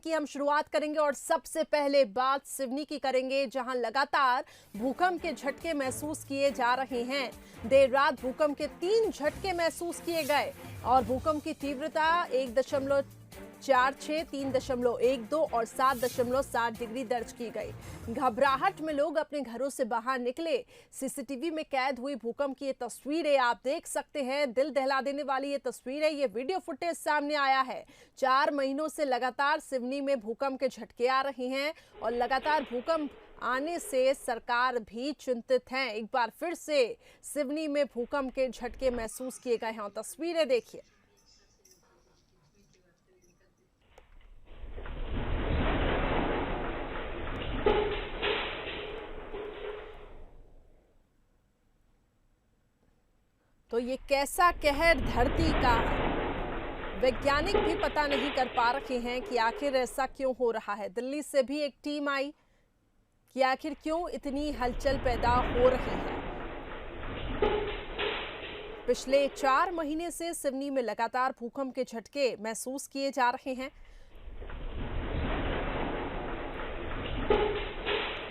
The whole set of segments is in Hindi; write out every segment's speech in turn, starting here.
की हम शुरुआत करेंगे और सबसे पहले बात सिवनी की करेंगे, जहां लगातार भूकंप के झटके महसूस किए जा रहे हैं। देर रात भूकंप के 3 झटके महसूस किए गए और भूकंप की तीव्रता 1.46, 3.12 और 7.7 डिग्री दर्ज की गई। घबराहट में लोग अपने घरों से बाहर निकले। सीसीटीवी में कैद हुई भूकंप की ये तस्वीरें आप देख सकते हैं। दिल दहला देने वाली ये तस्वीर है। ये वीडियो फुटेज सामने आया है। 4 महीनों से लगातार सिवनी में भूकंप के झटके आ रहे हैं और लगातार भूकंप आने से सरकार भी चिंतित है। एक बार फिर से सिवनी में भूकंप के झटके महसूस किए गए हैं और तस्वीरें देखिए। तो ये कैसा कहर धरती का, वैज्ञानिक भी पता नहीं कर पा रहे हैं कि आखिर ऐसा क्यों हो रहा है। दिल्ली से भी एक टीम आई कि आखिर क्यों इतनी हलचल पैदा हो रही है। पिछले 4 महीने से सिवनी में लगातार भूकंप के झटके महसूस किए जा रहे हैं।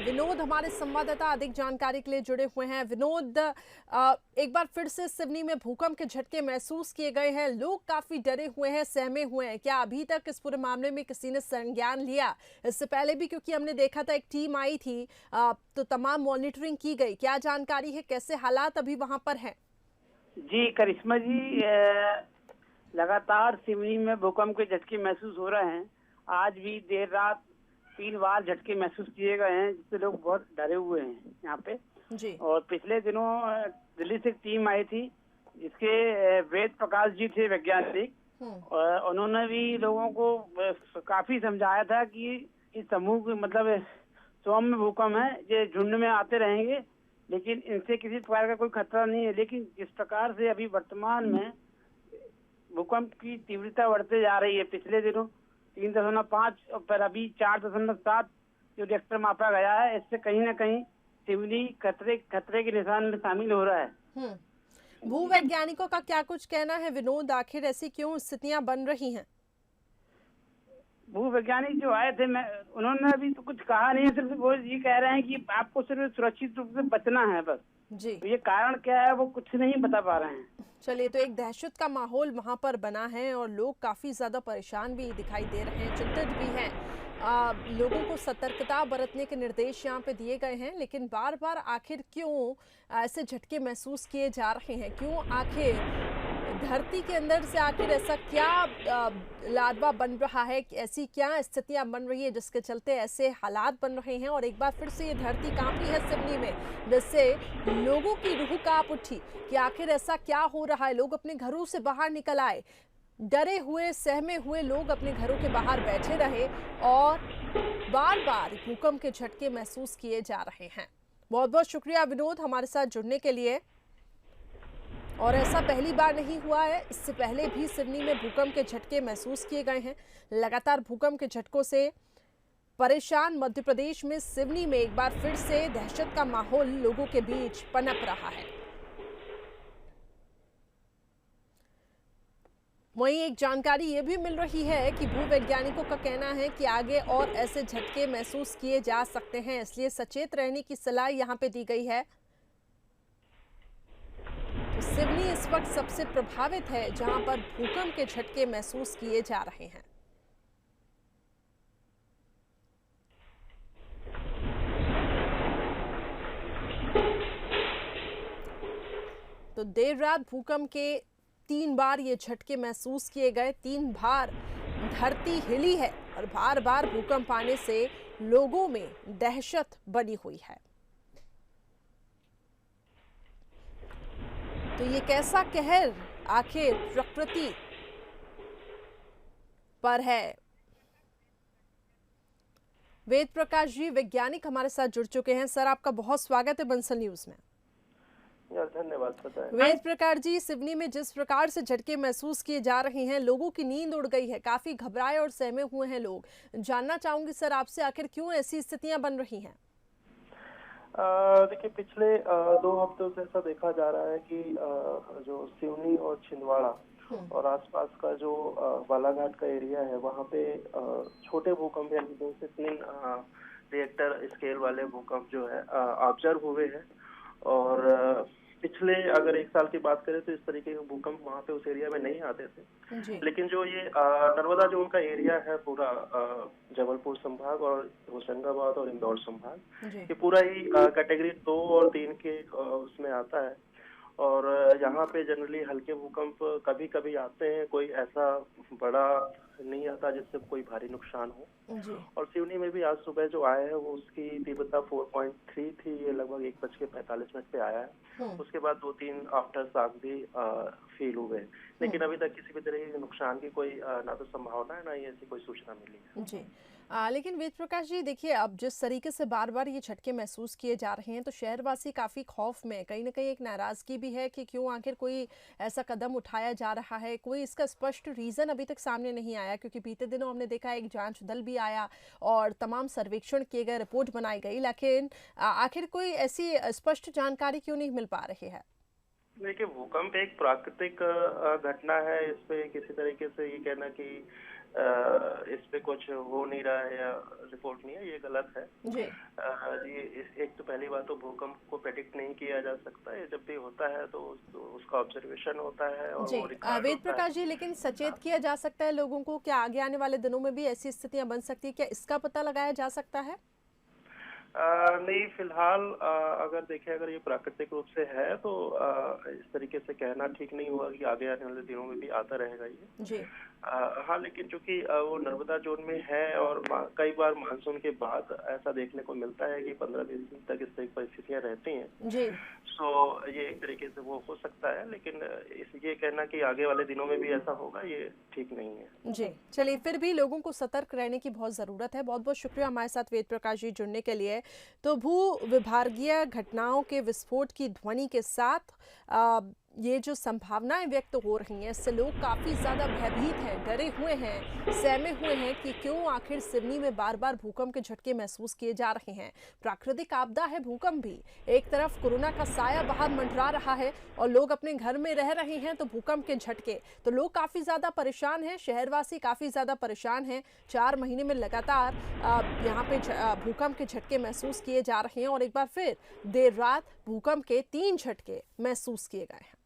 विनोद हमारे संवाददाता अधिक जानकारी के लिए जुड़े हुए हैं। विनोद, एक बार फिर से सिवनी में भूकंप के झटके महसूस किए गए हैं। लोग काफी डरे हुए हैं, सहमे हुए हैं। क्या अभी तक इस पूरे मामले में किसी ने संज्ञान लिया? इससे पहले भी क्योंकि हमने देखा था एक टीम आई थी, तो तमाम मॉनिटरिंग की गई। क्या जानकारी है, कैसे हालात अभी वहां पर हैं? जी करिश्मा जी, लगातार सिवनी में भूकंप के झटके महसूस हो रहे हैं। आज भी देर रात 3 बार झटके महसूस किए गए हैं, जिससे लोग बहुत डरे हुए हैं यहाँ पे जी। और पिछले दिनों दिल्ली से एक टीम आई थी, जिसके वेद प्रकाश जी थे वैज्ञानिक, और उन्होंने भी लोगों को काफी समझाया था कि इस समूह मतलब सौम्य भूकंप है, ये झुंड में आते रहेंगे, लेकिन इनसे किसी प्रकार का कोई खतरा नहीं है। लेकिन जिस प्रकार से अभी वर्तमान में भूकंप की तीव्रता बढ़ते जा रही है, पिछले दिनों 3.5 और फिर अभी 4.7 जो रिएक्टर मापा गया है, इससे कहीं ना कहीं सिवनी खतरे के निशान में शामिल हो रहा है। भूवैज्ञानिकों का क्या कुछ कहना है विनोद, आखिर ऐसी क्यों स्थितियां बन रही हैं? भूवैज्ञानिक जो आए थे, उन्होंने अभी तो कुछ कहा नहीं है, सिर्फ वो ये कह रहे हैं कि आपको सिर्फ सुरक्षित रूप से बचना है बस। जी। तो ये कारण क्या है वो कुछ नहीं बता पा रहे हैं। चलिए, तो एक दहशत का माहौल वहां पर बना है और लोग काफी ज्यादा परेशान भी दिखाई दे रहे हैं, चिंतित भी हैं। लोगों को सतर्कता बरतने के निर्देश यहाँ पे दिए गए हैं, लेकिन बार बार आखिर क्यों ऐसे झटके महसूस किए जा रहे हैं? क्यों आखिर धरती के अंदर से आखिर ऐसा क्या लार्वा बन रहा है, ऐसी क्या स्थितियां बन रही है जिसके चलते ऐसे हालात बन रहे हैं? और एक बार फिर से ये धरती कांपी है सिवनी में, जिससे लोगों की रूह कांप उठी कि आखिर ऐसा क्या हो रहा है। लोग अपने घरों से बाहर निकल आए, डरे हुए सहमे हुए लोग अपने घरों के बाहर बैठे रहे और बार बार भूकंप के झटके महसूस किए जा रहे हैं। बहुत बहुत शुक्रिया विनोद हमारे साथ जुड़ने के लिए। और ऐसा पहली बार नहीं हुआ है, इससे पहले भी सिवनी में भूकंप के झटके महसूस किए गए हैं। लगातार भूकंप के झटकों से परेशान मध्य प्रदेश में सिवनी में एक बार फिर से दहशत का माहौल लोगों के बीच पनप रहा है। वहीं एक जानकारी ये भी मिल रही है कि भूवैज्ञानिकों का कहना है कि आगे और ऐसे झटके महसूस किए जा सकते हैं, इसलिए सचेत रहने की सलाह यहां पे दी गई है। तो सिवनी इस वक्त सबसे प्रभावित है, जहां पर भूकंप के झटके महसूस किए जा रहे हैं। तो देर रात भूकंप के 3 बार ये झटके महसूस किए गए। 3 बार धरती हिली है और बार बार भूकंप आने से लोगों में दहशत बनी हुई है। तो ये कैसा कहर आखिर प्रकृति पर है? वेद प्रकाश जी वैज्ञानिक हमारे साथ जुड़ चुके हैं। सर, आपका बहुत स्वागत है बंसल न्यूज में। धन्यवाद। वेद प्रकाश जी, सिवनी में जिस प्रकार से झटके महसूस किए जा रहे हैं, लोगों की नींद उड़ गई है, काफी घबराए और सहमे हुए हैं लोग। जानना चाहूंगी सर आपसे, आखिर क्यों ऐसी स्थितियां बन रही हैं? देखिए, पिछले 2 हफ्तों से ऐसा देखा जा रहा है कि जो सिवनी और छिंदवाड़ा और आसपास का जो बालाघाट का एरिया है वहाँ पे छोटे भूकंप यानी 2 से 3 रिएक्टर स्केल वाले भूकंप जो है ऑब्जर्व हुए हैं। और पिछले अगर 1 साल की बात करें तो इस तरीके के भूकंप वहाँ पे उस एरिया में नहीं आते थे। जी। लेकिन जो ये नर्मदा जोन का एरिया है पूरा, जबलपुर संभाग और होशंगाबाद और इंदौर संभाग, ये पूरा ही कैटेगरी 2 और 3 के उसमें आता है। और यहाँ पे जनरली हल्के भूकंप कभी कभी आते हैं, कोई ऐसा बड़ा नहीं आता जिससे कोई भारी नुकसान हो। जी। और सिवनी में भी आज सुबह जो आया है वो उसकी तीव्रता 4.3 थी, ये लगभग 1:45 पे आया है। उसके बाद 2-3 आफ्टर शाक भी फील हुए, लेकिन अभी तक किसी भी तरह के नुकसान की कोई ना तो संभावना है, ना ही ऐसी कोई सूचना मिली है। जी। लेकिन वेद प्रकाश जी देखिए, अब जिस तरीके से बार बार ये झटके महसूस किए जा रहे हैं तो शहरवासी काफ़ी खौफ में, कहीं ना कहीं एक नाराज़गी भी है कि क्यों आखिर कोई ऐसा कदम उठाया जा रहा है। कोई इसका स्पष्ट रीज़न अभी तक सामने नहीं आया, क्योंकि बीते दिनों हमने देखा एक जांच दल भी आया और तमाम सर्वेक्षण किए गए, रिपोर्ट बनाई गई, लेकिन आखिर कोई ऐसी स्पष्ट जानकारी क्यों नहीं मिल पा रही है? देखिए, भूकंप एक प्राकृतिक घटना है। इस पे किसी तरीके से ये कहना कि इस पे कुछ हो नहीं रहा है या रिपोर्ट नहीं है, ये गलत है। जी। एक तो पहली बात तो भूकंप को प्रेडिक्ट नहीं किया जा सकता है। जब भी होता है तो उसका ऑब्जर्वेशन होता है और जी। वो रिकॉर्ड वेद होता प्रकाश जी, लेकिन सचेत किया जा सकता है लोगों को, क्या आगे आने वाले दिनों में भी ऐसी स्थितियां बन सकती है, क्या इसका पता लगाया जा सकता है? नहीं, फिलहाल अगर देखें, अगर ये प्राकृतिक रूप से है तो इस तरीके से कहना ठीक नहीं होगा कि आगे आने वाले दिनों में भी आता रहेगा ये। जी। हाँ, लेकिन चूंकि वो नर्मदा जोन में है और कई बार मानसून के बाद ऐसा देखने को मिलता है कि 15-20 दिन तक इस तरह की परिस्थितियां रहती हैं। जी। सो ये एक तरीके से वो हो सकता है, लेकिन ये कहना कि आगे वाले दिनों में भी ऐसा होगा, ये ठीक नहीं है। जी। चलिए, फिर भी लोगों को सतर्क रहने की बहुत ज़रूरत है। बहुत बहुत शुक्रिया हमारे साथ वेद प्रकाश जी जुड़ने के लिए। तो भू विभागीय घटनाओं के विस्फोट की ध्वनि के साथ ये जो संभावनाएं व्यक्त हो रही हैं, इससे लोग काफ़ी ज़्यादा भयभीत हैं, डरे हुए हैं, सहमे हुए हैं कि क्यों आखिर सिवनी में बार बार भूकंप के झटके महसूस किए जा रहे हैं। प्राकृतिक आपदा है भूकंप भी, एक तरफ कोरोना का साया बाहर मंडरा रहा है और लोग अपने घर में रह रहे हैं, तो भूकंप के झटके, तो लोग काफ़ी ज़्यादा परेशान हैं, शहरवासी काफ़ी ज़्यादा परेशान हैं। 4 महीने में लगातार यहाँ पे भूकंप के झटके महसूस किए जा रहे हैं और एक बार फिर देर रात भूकंप के 3 झटके महसूस किए गए हैं।